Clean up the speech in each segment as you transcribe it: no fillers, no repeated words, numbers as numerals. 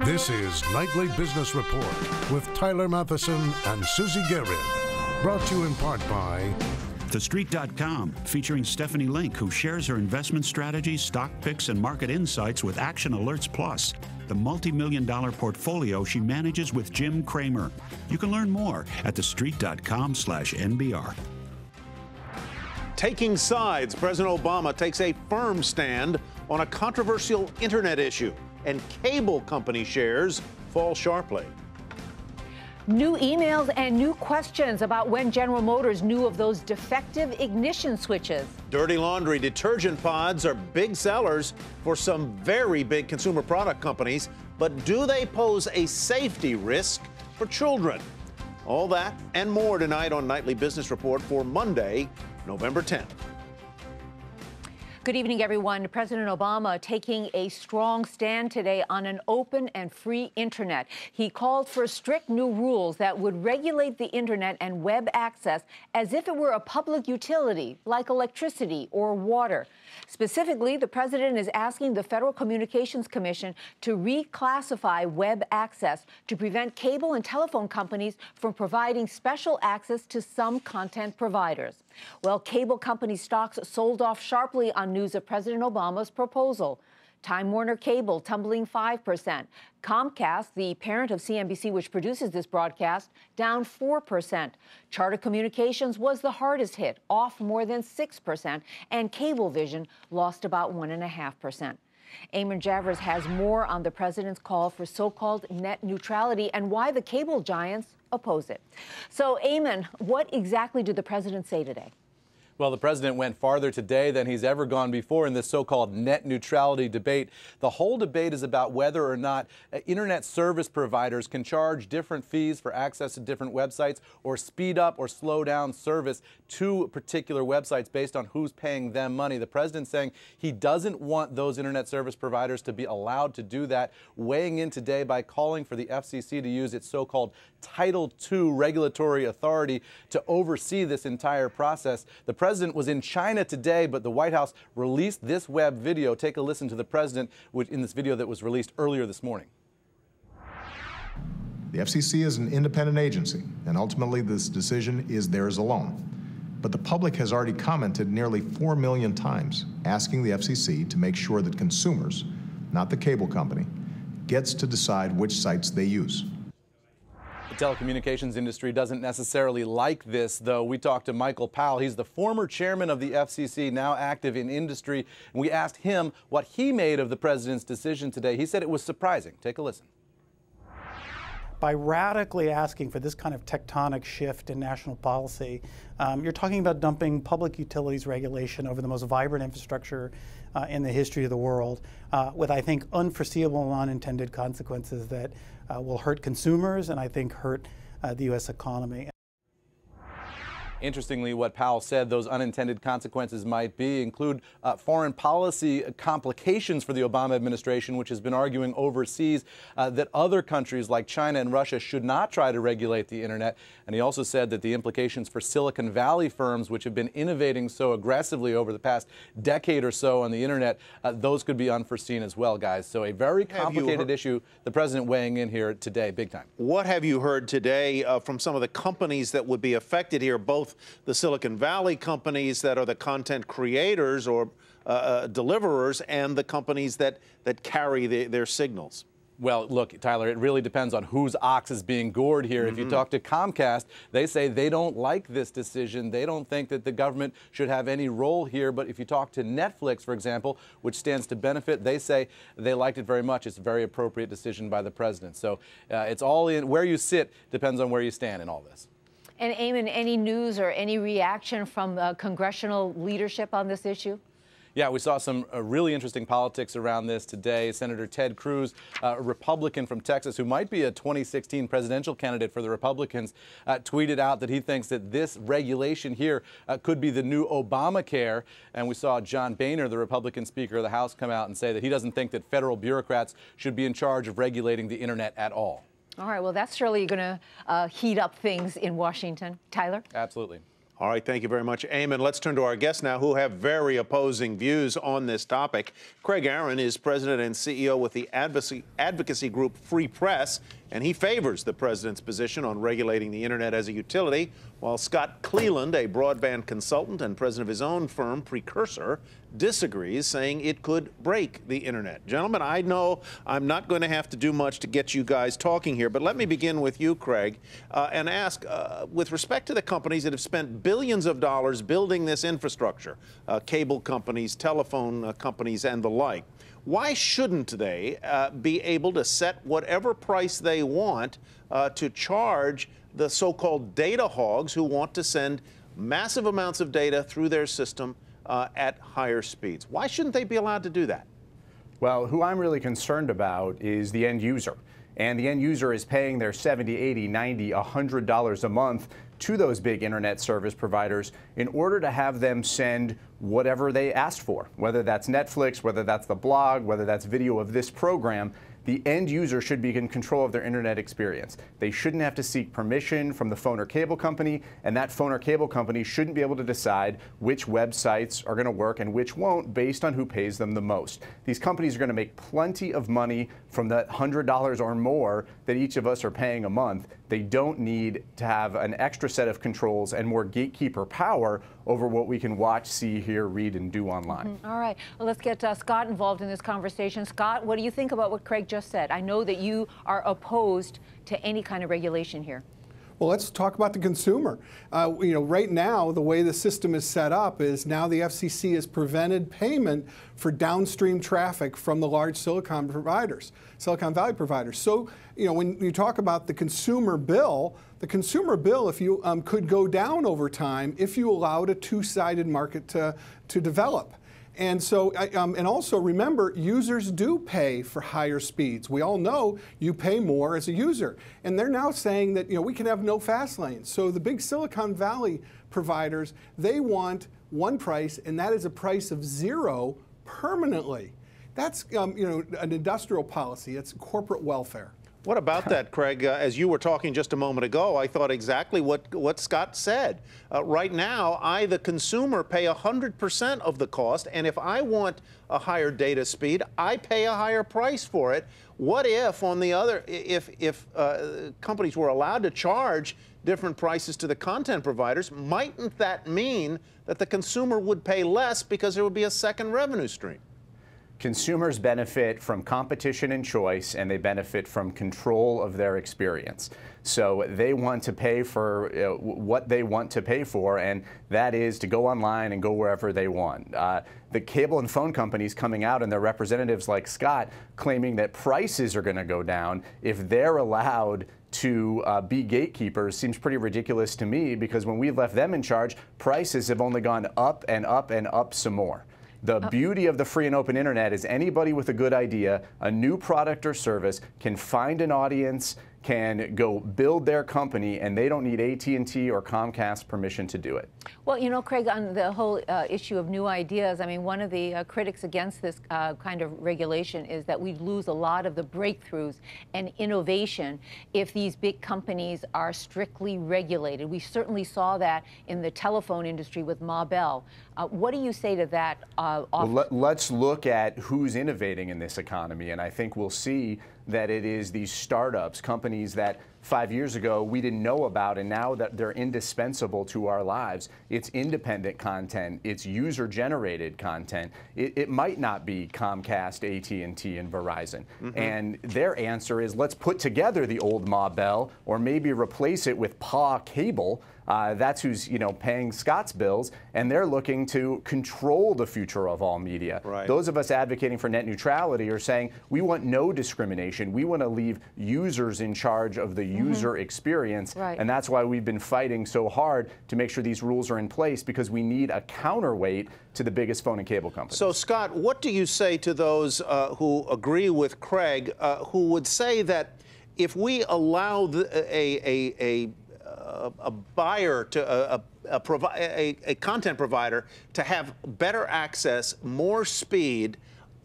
This is Nightly Business Report with Tyler Matheson and Susie Garrett. Brought to you in part by TheStreet.com, featuring Stephanie Link, who shares her investment strategies, stock picks, and market insights with Action Alerts Plus, the multi-million-dollar portfolio she manages with Jim Cramer. You can learn more at TheStreet.com/NBR. Taking sides, President Obama takes a firm stand on a controversial internet issue, and cable company shares fall sharply. New emails and new questions about when General Motors knew of those defective ignition switches. Dirty laundry detergent pods are big sellers for some very big consumer product companies, but do they pose a safety risk for children? All that and more tonight on Nightly Business Report for Monday, November 10th. Good evening, everyone. President Obama taking a strong stand today on an open and free internet. He called for strict new rules that would regulate the internet and web access as if it were a public utility like electricity or water. Specifically, the president is asking the Federal Communications Commission to reclassify web access to prevent cable and telephone companies from providing special access to some content providers. Well, cable company stocks sold off sharply on news of President Obama's proposal. Time Warner Cable tumbling 5%. Comcast, the parent of CNBC, which produces this broadcast, down 4%. Charter Communications was the hardest hit, off more than 6%, and Cablevision lost about 1.5%. Eamon Javers has more on the president's call for so-called net neutrality and why the cable giants oppose it. So, Eamon, what exactly did the president say today? Well, the president went farther today than he's ever gone before in this so-called net neutrality debate. The whole debate is about whether or not internet service providers can charge different fees for access to different websites or speed up or slow down service to particular websites based on who's paying them money. The president saying he doesn't want those internet service providers to be allowed to do that, weighing in today by calling for the FCC to use its so-called Title II regulatory authority to oversee this entire process. The president was in China today, but the White House released this web video. Take a listen to the president in this video that was released earlier this morning. The FCC is an independent agency, and ultimately this decision is theirs alone. But the public has already commented nearly 4 million times, asking the FCC to make sure that consumers, not the cable company, gets to decide which sites they use. The telecommunications industry doesn't necessarily like this, though. We talked to Michael Powell. He's the former chairman of the FCC, now active in industry. And we asked him what he made of the president's decision today. He said it was surprising. Take a listen. By radically asking for this kind of tectonic shift in national policy, you're talking about dumping public utilities regulation over the most vibrant infrastructure in the history of the world, with, I think, unforeseeable and unintended consequences that will hurt consumers and I think hurt the U.S. economy. Interestingly, what Powell said those unintended consequences might be include foreign policy complications for the Obama administration, which has been arguing overseas that other countries like China and Russia should not try to regulate the internet. And he also said that the implications for Silicon Valley firms, which have been innovating so aggressively over the past decade or so on the internet, those could be unforeseen as well, guys. So a very complicated issue. The president weighing in here today, big time. What have you heard today from some of the companies that would be affected here, both the Silicon Valley companies that are the content creators or deliverers and the companies that carry their signals? Well, look, Tyler, it really depends on whose ox is being gored here. If you talk to Comcast, they say they don't like this decision. They don't think that the government should have any role here. But if you talk to Netflix, for example, which stands to benefit, they say they liked it very much. It's a very appropriate decision by the president. So it's all in. Where you sit depends on where you stand in all this. And Eamon, any news or any reaction from congressional leadership on this issue? Yeah, we saw some really interesting politics around this today. Senator Ted Cruz, a Republican from Texas who might be a 2016 presidential candidate for the Republicans, tweeted out that he thinks that this regulation here could be the new Obamacare. And we saw John Boehner, the Republican Speaker of the House, come out and say that he doesn't think that federal bureaucrats should be in charge of regulating the internet at all. All right, well, that's surely going to heat up things in Washington. Tyler? Absolutely. All right, thank you very much, Eamon. Let's turn to our guests now who have very opposing views on this topic. Craig Aaron is president and CEO with the advocacy group Free Press, and he favors the president's position on regulating the internet as a utility, while Scott Cleland, a broadband consultant and president of his own firm, Precursor, disagrees, saying it could break the internet. Gentlemen, I know I'm not going to have to do much to get you guys talking here, but let me begin with you, Craig, and ask, with respect to the companies that have spent billions of dollars building this infrastructure, cable companies, telephone companies, and the like, why shouldn't they be able to set whatever price they want to charge the so-called data hogs who want to send massive amounts of data through their system at higher speeds? Why shouldn't they be allowed to do that? Well, who I'm really concerned about is the end user. And the end user is paying their $70, $80, $90, $100 a month to those big internet service providers in order to have them send whatever they asked for, whether that's Netflix, whether that's the blog, whether that's video of this program. The end user should be in control of their internet experience. They shouldn't have to seek permission from the phone or cable company, and that phone or cable company shouldn't be able to decide which websites are going to work and which won't based on who pays them the most. These companies are going to make plenty of money from the $100 or more that each of us are paying a month. They don't need to have an extra set of controls and more gatekeeper power over what we can watch, see, hear, read, and do online. All right. Well, let's get Scott involved in this conversation. Scott, what do you think about what Craig just said? I know that you are opposed to any kind of regulation here. Well, let's talk about the consumer. Right now, the way the system is set up is now the FCC has prevented payment for downstream traffic from the large Silicon Valley providers. So, when you talk about the consumer bill, if you could go down over time if you allowed a two-sided market to develop. And so, and also remember, users do pay for higher speeds. We all know you pay more as a user. And they're now saying that, we can have no fast lanes. So the big Silicon Valley providers, they want one price, and that is a price of zero permanently. That's, an industrial policy. It's corporate welfare. What about that, Craig? As you were talking just a moment ago, I thought exactly what Scott said. Right now, I, the consumer, pay 100% of the cost, and if I want a higher data speed, I pay a higher price for it. What if, on the other, if companies were allowed to charge different prices to the content providers, mightn't that mean that the consumer would pay less because there would be a second revenue stream? Consumers benefit from competition and choice, and they benefit from control of their experience. So they want to pay for what they want to pay for, and that is to go online and go wherever they want. The cable and phone companies coming out and their representatives like Scott claiming that prices are going to go down if they're allowed to be gatekeepers seems pretty ridiculous to me, because when we left them in charge, prices have only gone up and up and up some more. The beauty of the free and open internet is anybody with a good idea, a new product or service, can find an audience, can go build their company, and they don't need AT&T or Comcast permission to do it. Well, Craig, on the whole issue of new ideas, I mean, one of the critics against this kind of regulation is that we lose a lot of the breakthroughs and innovation if these big companies are strictly regulated. We certainly saw that in the telephone industry with Ma Bell. What do you say to that? Well, let's look at who's innovating in this economy, and I think we'll see that it is these startups, companies that 5 years ago we didn't know about, and now that they're indispensable to our lives. It's independent content, it's user-generated content. It might not be Comcast, AT&T, and Verizon. And their answer is, let's put together the old Ma Bell, or maybe replace it with Pa Cable. That's who's paying Scott's bills, and they're looking to control the future of all media. Right. Those of us advocating for net neutrality are saying we want no discrimination. We want to leave users in charge of the user experience, and that's why we've been fighting so hard to make sure these rules are in place, because we need a counterweight to the biggest phone and cable companies. So, Scott, what do you say to those who agree with Craig, who would say that if we allow a buyer to a content provider to have better access, more speed,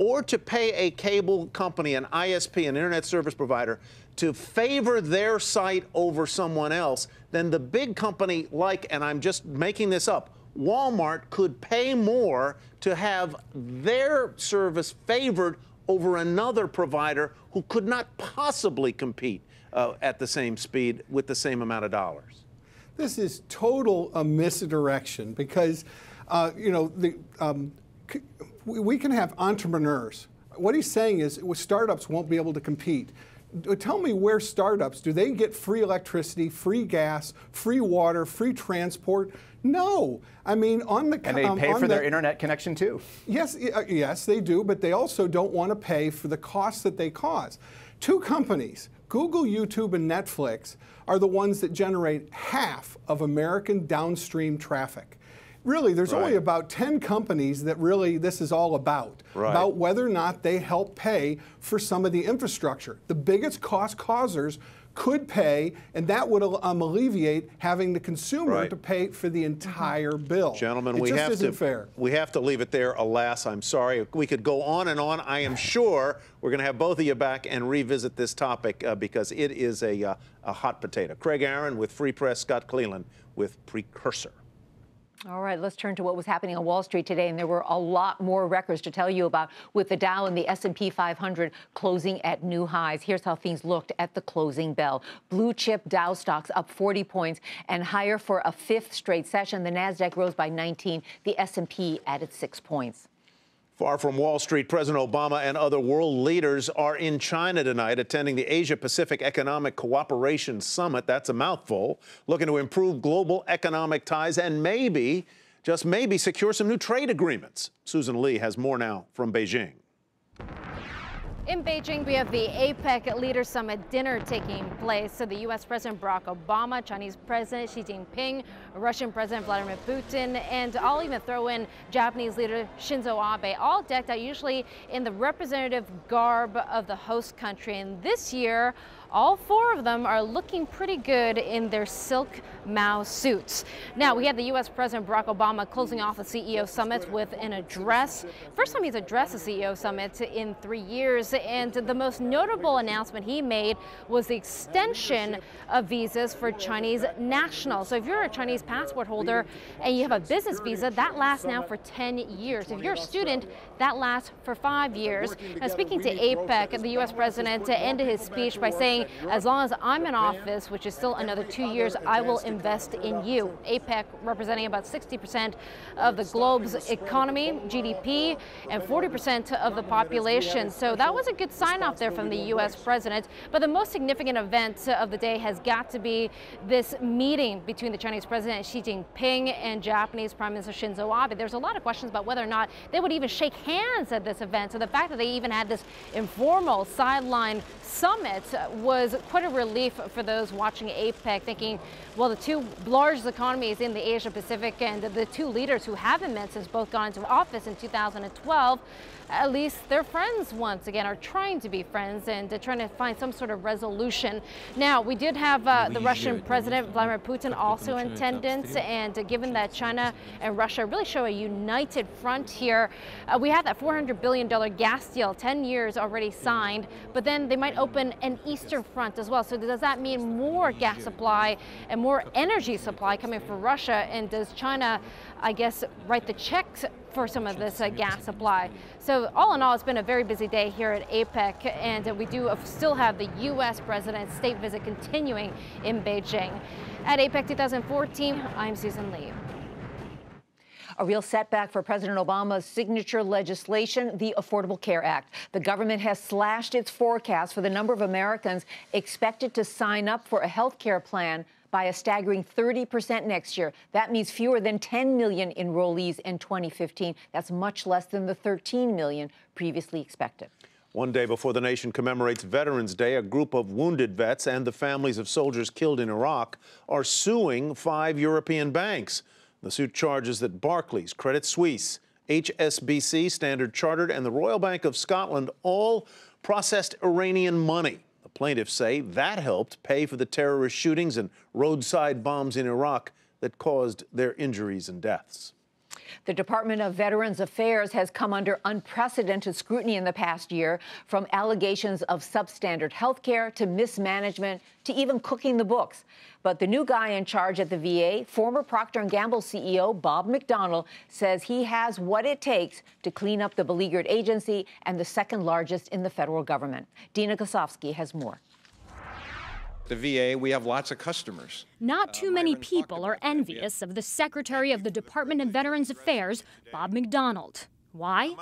or to pay a cable company, an ISP, an internet service provider, to favor their site over someone else, then the big company like, and I'm just making this up, Walmart could pay more to have their service favored over another provider who could not possibly compete at the same speed with the same amount of dollars. This is total misdirection because, we can have entrepreneurs. What he's saying is startups won't be able to compete. Tell me where startups, do they get free electricity, free gas, free water, free transport? No. I mean, on the... And they pay for their internet connection too. Yes, yes, they do, but they also don't want to pay for the costs that they cause. Two companies, Google, YouTube, and Netflix, are the ones that generate half of American downstream traffic. Really, there's only about 10 companies that really this is all about whether or not they help pay for some of the infrastructure. The biggest cost causers could pay, and that would alleviate having the consumer to pay for the entire bill. Gentlemen, it just isn't fair. We have to leave it there, alas. I'm sorry. We could go on and on. I am sure we're going to have both of you back and revisit this topic because it is a hot potato. Craig Aaron with Free Press, Scott Cleland with Precursor. All right, let's turn to what was happening on Wall Street today, and there were a lot more records to tell you about, with the Dow and the S&P 500 closing at new highs. Here's how things looked at the closing bell. Blue chip Dow stocks up 40 points and higher for a fifth straight session. The Nasdaq rose by 19. The S&P added 6 points. Far from Wall Street, President Obama and other world leaders are in China tonight attending the Asia-Pacific Economic Cooperation Summit. That's a mouthful. Looking to improve global economic ties and maybe, just maybe, secure some new trade agreements. Susan Lee has more now from Beijing. In Beijing, we have the APEC Leaders Summit dinner taking place. So the U.S. President Barack Obama, Chinese President Xi Jinping, Russian President Vladimir Putin, and I'll even throw in Japanese leader Shinzo Abe, all decked out usually in the representative garb of the host country. And this year, all four of them are looking pretty good in their silk Mao suits. Now, we had the U.S. President Barack Obama closing off the CEO summit with an address. First time he's addressed the CEO summit in 3 years, and the most notable announcement he made was the extension of visas for Chinese nationals. So if you're a Chinese passport holder and you have a business visa, that lasts now for 10 years. If you're a student, that lasts for 5 years. Now, speaking to APEC, the U.S. President ended his speech by saying, as long as I'm in office, which is still another 2 years, I will invest in you. APEC representing about 60% of the globe's economy, GDP, and 40% of the population. So that was a good sign off there from the U.S. president. But the most significant event of the day has got to be this meeting between the Chinese president Xi Jinping and Japanese Prime Minister Shinzo Abe. There's a lot of questions about whether or not they would even shake hands at this event. So the fact that they even had this informal sideline summit was quite a relief for those watching APEC, thinking, well, the two largest economies in the Asia Pacific and the two leaders who haven't met since both got into office in 2012, at least they're friends once again, are trying to be friends and trying to find some sort of resolution. Now, we did have the Russian President Vladimir Putin also in attendance, and given that China and Russia really show a united front here, we have that $400 billion gas deal, 10 years already signed, but then they might open an eastern front as well. So does that mean more gas supply and more energy supply coming from Russia? And does China, I guess, write the checks for some of this gas supply? So all in all, it's been a very busy day here at APEC, and we do still have the U.S. President's state visit continuing in Beijing. At APEC 2014, I'm Susan Lee. A real setback for President Obama's signature legislation, the Affordable Care Act. The government has slashed its forecast for the number of Americans expected to sign up for a health care plan by a staggering 30% next year. That means fewer than 10 million enrollees in 2015. That's much less than the 13 million previously expected. One day before the nation commemorates Veterans Day, a group of wounded vets and the families of soldiers killed in Iraq are suing 5 European banks. The suit charges that Barclays, Credit Suisse, HSBC, Standard Chartered, and the Royal Bank of Scotland all processed Iranian money. The plaintiffs say that helped pay for the terrorist shootings and roadside bombs in Iraq that caused their injuries and deaths. The Department of Veterans Affairs has come under unprecedented scrutiny in the past year, from allegations of substandard health care to mismanagement to even cooking the books. But the new guy in charge at the VA, former Procter & Gamble CEO Bob McDonnell, says he has what it takes to clean up the beleaguered agency and the second largest in the federal government. Dina Kosofsky has more. The VA, we have lots of customers. Not too many people are envious of the Secretary of the Department of Veterans Affairs, Bob McDonnell. Why?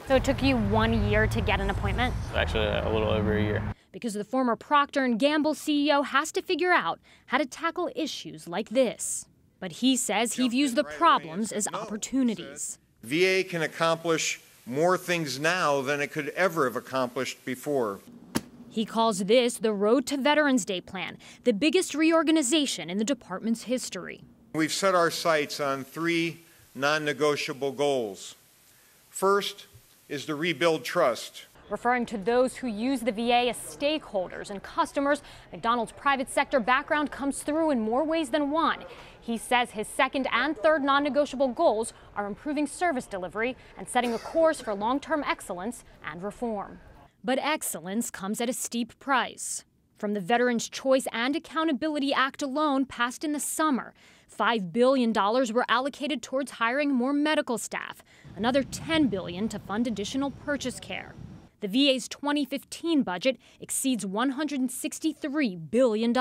So it took you 1 year to get an appointment? Actually, a little over a year. Because the former Procter & Gamble CEO has to figure out how to tackle issues like this. But he says he views the problems as opportunities. VA can accomplish more things now than it could ever have accomplished before. He calls this the Road to Veterans Day plan, the biggest reorganization in the department's history. We've set our sights on 3 non-negotiable goals. First is to rebuild trust. Referring to those who use the VA as stakeholders and customers, McDonnell's private sector background comes through in more ways than one. He says his second and third non-negotiable goals are improving service delivery and setting a course for long-term excellence and reform. But excellence comes at a steep price. From the Veterans Choice and Accountability Act alone, passed in the summer, $5 billion were allocated towards hiring more medical staff, another $10 billion to fund additional purchase care. The VA's 2015 budget exceeds $163 billion.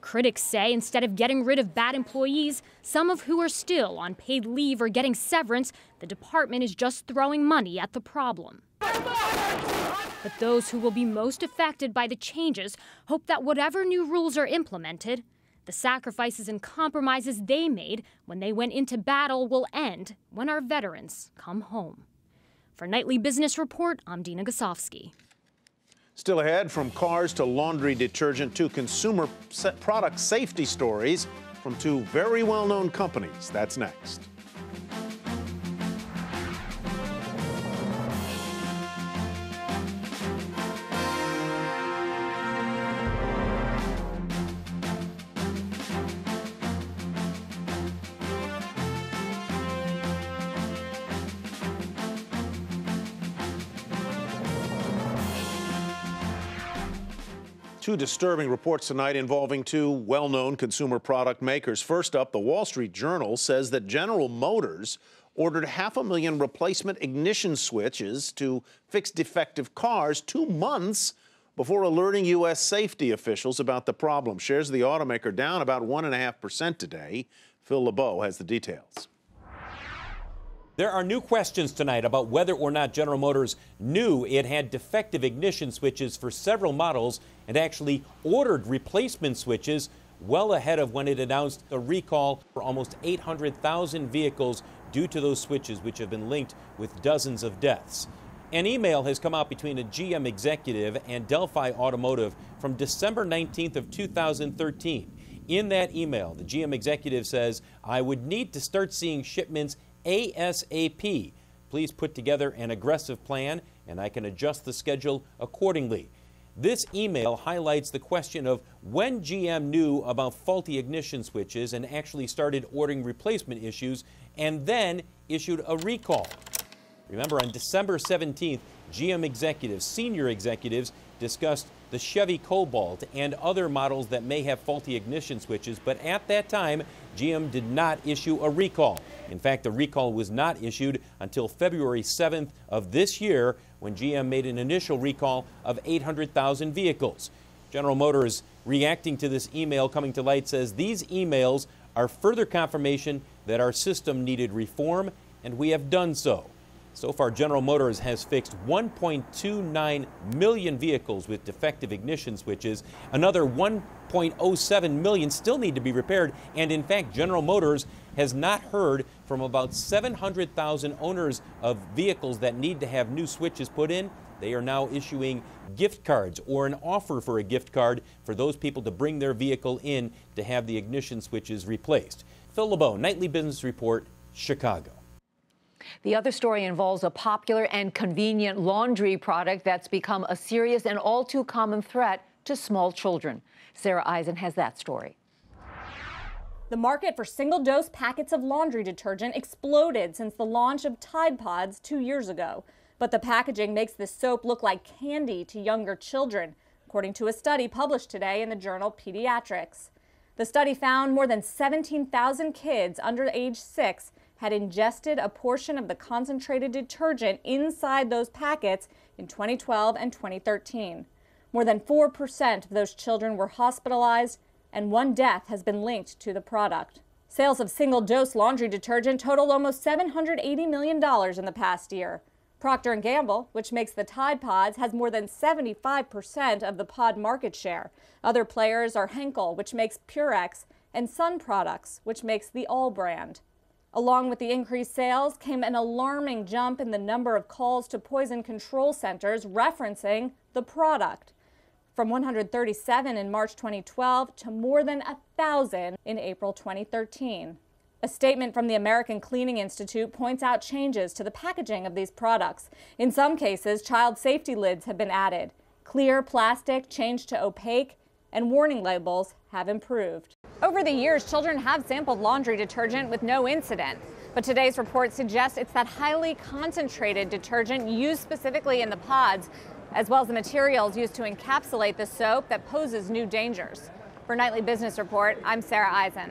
Critics say instead of getting rid of bad employees, some of who are still on paid leave or getting severance, the department is just throwing money at the problem. But those who will be most affected by the changes hope that whatever new rules are implemented, the sacrifices and compromises they made when they went into battle will end when our veterans come home. For Nightly Business Report, I'm Dina Kosofsky. Still ahead, from cars to laundry detergent to consumer product safety stories from 2 very well-known companies. That's next. Two disturbing reports tonight involving 2 well-known consumer product makers. First up, the Wall Street Journal says that General Motors ordered 500,000 replacement ignition switches to fix defective cars 2 months before alerting U.S. safety officials about the problem. Shares of the automaker down about 1.5% today. Phil LeBeau has the details. There are new questions tonight about whether or not General Motors knew it had defective ignition switches for several models and actually ordered replacement switches well ahead of when it announced a recall for almost 800,000 vehicles due to those switches, which have been linked with dozens of deaths. An email has come out between a GM executive and Delphi Automotive from December 19th of 2013. In that email, the GM executive says, "I would need to start seeing shipments ASAP. Please put together an aggressive plan and I can adjust the schedule accordingly." This email highlights the question of when GM knew about faulty ignition switches and actually started ordering replacement issues and then issued a recall. Remember, on December 17th, GM executives, senior executives, discussed the Chevy Cobalt and other models that may have faulty ignition switches, but at that time, GM did not issue a recall. In fact, the recall was not issued until February 7th of this year, when GM made an initial recall of 800,000 vehicles. General Motors, reacting to this email coming to light, says these emails are further confirmation that our system needed reform, and we have done so. So far, General Motors has fixed 1.29 million vehicles with defective ignition switches. Another 1.07 million still need to be repaired. And in fact, General Motors has not heard from about 700,000 owners of vehicles that need to have new switches put in. They are now issuing gift cards or an offer for a gift card for those people to bring their vehicle in to have the ignition switches replaced. Phil LeBeau, Nightly Business Report, Chicago. The other story involves a popular and convenient laundry product that's become a serious and all too common threat to small children. Sarah Eisen has that story. The market for single-dose packets of laundry detergent exploded since the launch of Tide Pods 2 years ago. But the packaging makes this soap look like candy to younger children, according to a study published today in the journal Pediatrics. The study found more than 17,000 kids under age 6 had ingested a portion of the concentrated detergent inside those packets in 2012 and 2013. More than 4% of those children were hospitalized, and one death has been linked to the product. Sales of single-dose laundry detergent totaled almost $780 million in the past year. Procter & Gamble, which makes the Tide Pods, has more than 75% of the pod market share. Other players are Henkel, which makes Purex, and Sun Products, which makes the All brand. Along with the increased sales came an alarming jump in the number of calls to poison control centers referencing the product, from 137 in March 2012 to more than 1,000 in April 2013. A statement from the American Cleaning Institute points out changes to the packaging of these products. In some cases, child safety lids have been added. Clear plastic changed to opaque, and warning labels have improved. Over the years, children have sampled laundry detergent with no incident. But today's report suggests it's that highly concentrated detergent used specifically in the pods, as well as the materials used to encapsulate the soap, that poses new dangers. For Nightly Business Report, I'm Sarah Eisen.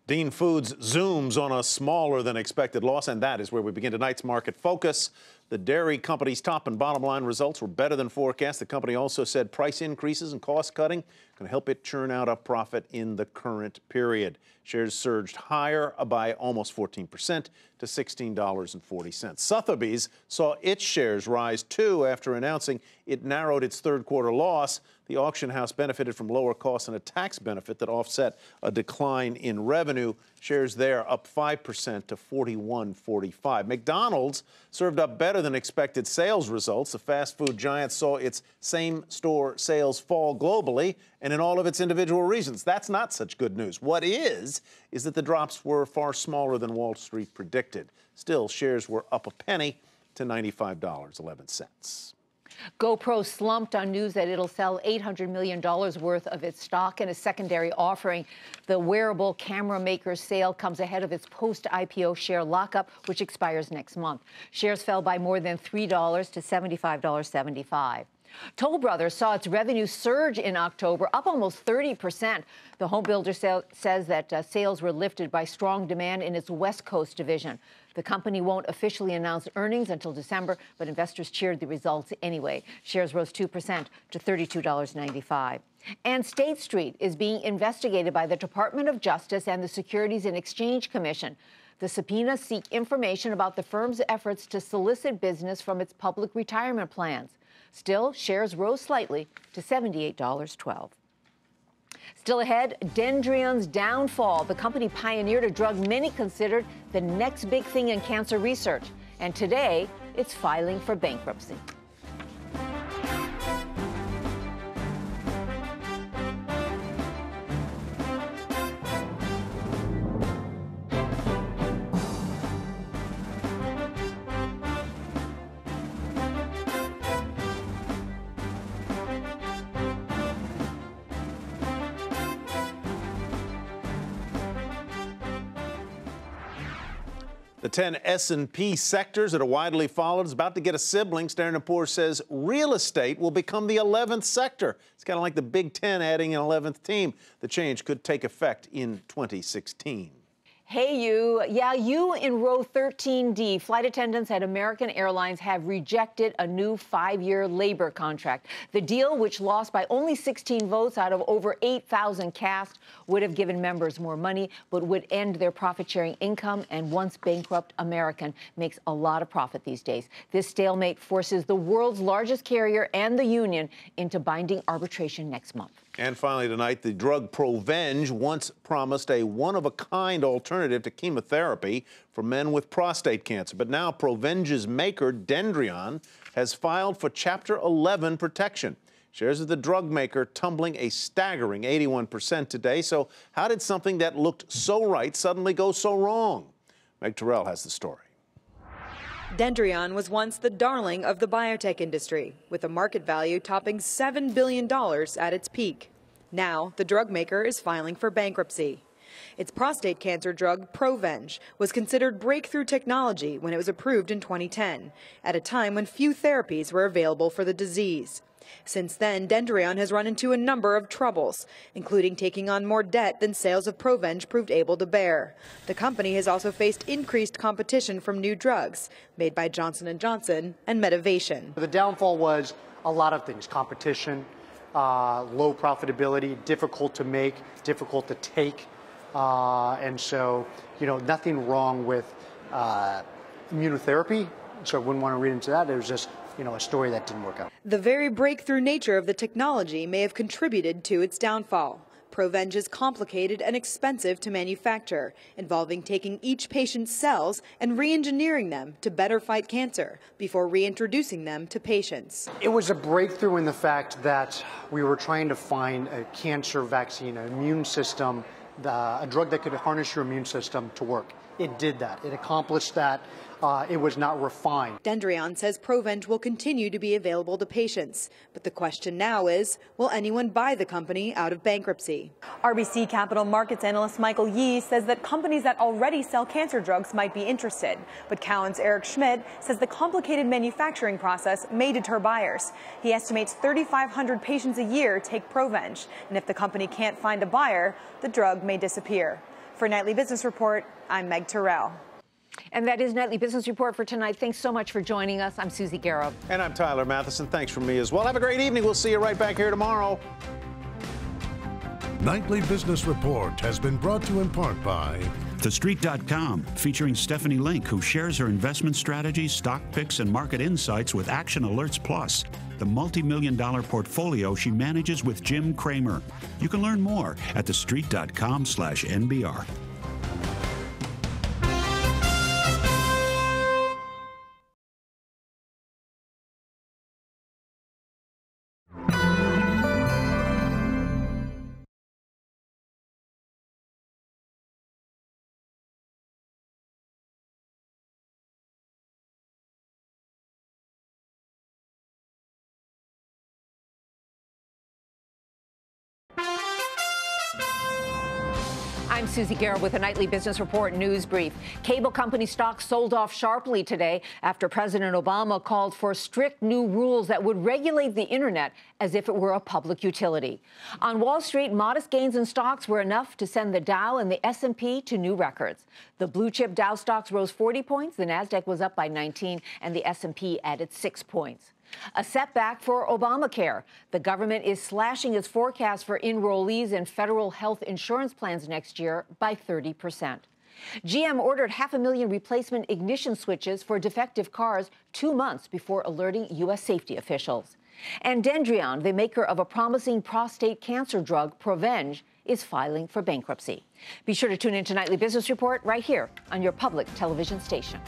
Dean Foods zooms on a smaller than expected loss, and that is where we begin tonight's market focus. The dairy company's top and bottom line results were better than forecast. The company also said price increases and cost cutting going to help it churn out a profit in the current period. Shares surged higher by almost 14% to $16.40. Sotheby's saw its shares rise too after announcing it narrowed its third quarter loss. The auction house benefited from lower costs and a tax benefit that offset a decline in revenue. Shares there up 5% to $41.45. McDonald's served up better than expected sales results. The fast food giant saw its same-store sales fall globally and in all of its individual regions. That's not such good news. What is that the drops were far smaller than Wall Street predicted. Still, shares were up a penny to $95.11. GoPro slumped on news that it'll sell $800 million worth of its stock in a secondary offering. The wearable camera maker's sale comes ahead of its post-IPO share lockup, which expires next month. Shares fell by more than $3 to $75.75. Toll Brothers saw its revenue surge in October, up almost 30%. The home builder says that sales were lifted by strong demand in its West Coast division. The company won't officially announce earnings until December, but investors cheered the results anyway. Shares rose 2% to $32.95. And State Street is being investigated by the Department of Justice and the Securities and Exchange Commission. The subpoenas seek information about the firm's efforts to solicit business from its public retirement plans. Still, shares rose slightly to $78.12. Still ahead, Dendreon's downfall. The company pioneered a drug many considered the next big thing in cancer research. And today, it's filing for bankruptcy. The 10 S&P sectors that are widely followed is about to get a sibling. Standard & Poor's says real estate will become the 11th sector. It's kind of like the Big Ten adding an 11th team. The change could take effect in 2016. Hey, you. Yeah, you in row 13D. Flight attendants at American Airlines have rejected a new 5-year labor contract. The deal, which lost by only 16 votes out of over 8,000 cast, would have given members more money, but would end their profit-sharing income, and once bankrupt American makes a lot of profit these days. This stalemate forces the world's largest carrier and the union into binding arbitration next month. And finally tonight, the drug Provenge once promised a one-of-a-kind alternative to chemotherapy for men with prostate cancer. But now Provenge's maker, Dendreon, has filed for Chapter 11 protection. Shares of the drug maker tumbling a staggering 81% today. So how did something that looked so right suddenly go so wrong? Meg Terrell has the story. Dendreon was once the darling of the biotech industry, with a market value topping $7 billion at its peak. Now, the drug maker is filing for bankruptcy. Its prostate cancer drug, Provenge, was considered breakthrough technology when it was approved in 2010, at a time when few therapies were available for the disease. Since then, Dendreon has run into a number of troubles, including taking on more debt than sales of Provenge proved able to bear. The company has also faced increased competition from new drugs made by Johnson & Johnson and Medivation. The downfall was a lot of things: competition, low profitability, difficult to make, difficult to take. And so, nothing wrong with immunotherapy. So I wouldn't want to read into that. It was just, a story that didn't work out. The very breakthrough nature of the technology may have contributed to its downfall. Provenge is complicated and expensive to manufacture, involving taking each patient's cells and re-engineering them to better fight cancer before reintroducing them to patients. It was a breakthrough in the fact that we were trying to find a cancer vaccine, an immune system, a drug that could harness your immune system to work. It did that. It accomplished that. It was not refined. Dendreon says Provenge will continue to be available to patients. But the question now is, will anyone buy the company out of bankruptcy? RBC Capital Markets analyst Michael Yee says that companies that already sell cancer drugs might be interested. But Cowen's Eric Schmidt says the complicated manufacturing process may deter buyers. He estimates 3,500 patients a year take Provenge. And if the company can't find a buyer, the drug may disappear. For Nightly Business Report, I'm Meg Terrell. And that is Nightly Business Report for tonight. Thanks so much for joining us. I'm Susie Garrow. And I'm Tyler Matheson. Thanks from me as well. Have a great evening. We'll see you right back here tomorrow. Nightly Business Report has been brought to you in part by TheStreet.com, featuring Stephanie Link, who shares her investment strategies, stock picks, and market insights with Action Alerts Plus, the multi-million-dollar portfolio she manages with Jim Cramer. You can learn more at TheStreet.com/NBR. I'm Susie Garrow with a Nightly Business Report news brief. Cable company stocks sold off sharply today after President Obama called for strict new rules that would regulate the internet as if it were a public utility. On Wall Street, modest gains in stocks were enough to send the Dow and the S&P to new records. The blue chip Dow stocks rose 40 points, the Nasdaq was up by 19, and the S&P added 6 points. A setback for Obamacare. The government is slashing its forecast for enrollees in federal health insurance plans next year by 30%. GM ordered 500,000 replacement ignition switches for defective cars 2 months before alerting U.S. safety officials. And Dendreon, the maker of a promising prostate cancer drug, Provenge, is filing for bankruptcy. Be sure to tune in to Nightly Business Report right here on your public television station.